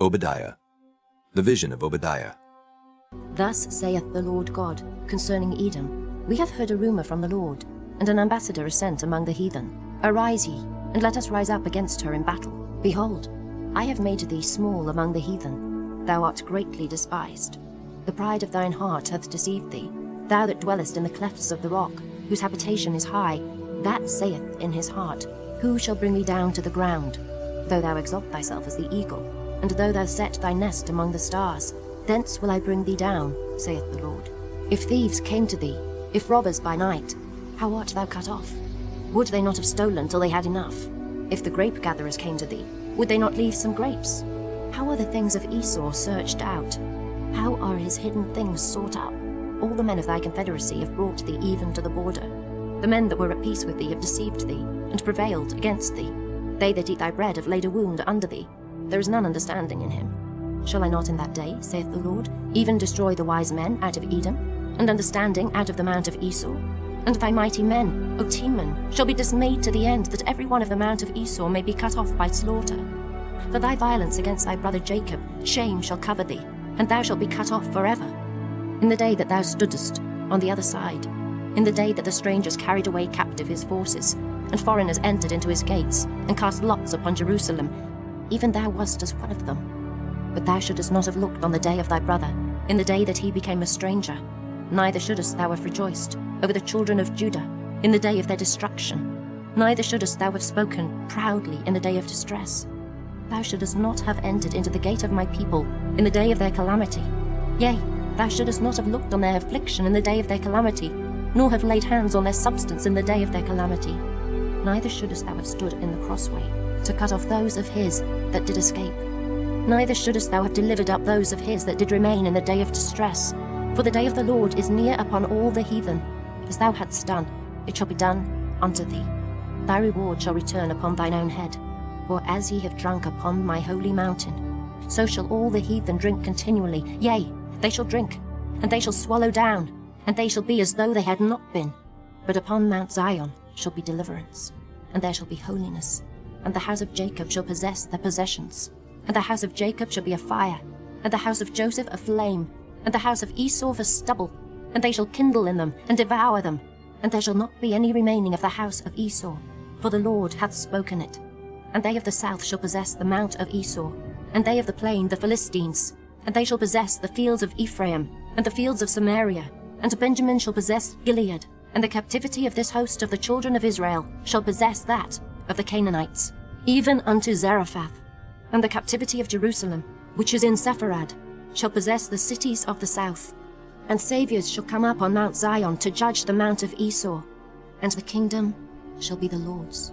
Obadiah. The vision of Obadiah. Thus saith the Lord God concerning Edom, We have heard a rumor from the Lord, and an ambassador is sent among the heathen. Arise ye, and let us rise up against her in battle. Behold, I have made thee small among the heathen. Thou art greatly despised. The pride of thine heart hath deceived thee. Thou that dwellest in the clefts of the rock, whose habitation is high, that saith in his heart, Who shall bring me down to the ground? Though thou exalt thyself as the eagle, and though thou set thy nest among the stars, thence will I bring thee down, saith the Lord. If thieves came to thee, if robbers by night, how art thou cut off? Would they not have stolen till they had enough? If the grape gatherers came to thee, would they not leave some grapes? How are the things of Esau searched out? How are his hidden things sought up? All the men of thy confederacy have brought thee even to the border. The men that were at peace with thee have deceived thee, and prevailed against thee. They that eat thy bread have laid a wound under thee. There is none understanding in him. Shall I not in that day, saith the Lord, even destroy the wise men out of Edom, and understanding out of the mount of Esau? And thy mighty men, O Teman, shall be dismayed to the end, that every one of the mount of Esau may be cut off by slaughter. For thy violence against thy brother Jacob, shame shall cover thee, and thou shalt be cut off forever. In the day that thou stoodest on the other side, in the day that the strangers carried away captive his forces, and foreigners entered into his gates, and cast lots upon Jerusalem, even thou wast as one of them. But thou shouldest not have looked on the day of thy brother, in the day that he became a stranger, neither shouldest thou have rejoiced over the children of Judah in the day of their destruction, neither shouldest thou have spoken proudly in the day of distress. Thou shouldest not have entered into the gate of my people in the day of their calamity. Yea, thou shouldest not have looked on their affliction in the day of their calamity, nor have laid hands on their substance in the day of their calamity. Neither shouldest thou have stood in the crossway to cut off those of his that did escape. Neither shouldest thou have delivered up those of his that did remain in the day of distress. For the day of the Lord is near upon all the heathen. As thou hadst done, it shall be done unto thee. Thy reward shall return upon thine own head. For as ye have drunk upon my holy mountain, so shall all the heathen drink continually. Yea, they shall drink, and they shall swallow down, and they shall be as though they had not been. But upon Mount Zion shall be deliverance, and there shall be holiness, and the house of Jacob shall possess their possessions. And the house of Jacob shall be a fire, and the house of Joseph a flame, and the house of Esau for stubble, and they shall kindle in them, and devour them. And there shall not be any remaining of the house of Esau, for the Lord hath spoken it. And they of the south shall possess the mount of Esau, and they of the plain the Philistines. And they shall possess the fields of Ephraim, and the fields of Samaria. And Benjamin shall possess Gilead, and the captivity of this host of the children of Israel shall possess that of the Canaanites, even unto Zarephath. And the captivity of Jerusalem, which is in Sepharad, shall possess the cities of the south. And saviours shall come up on Mount Zion to judge the mount of Esau, and the kingdom shall be the Lord's.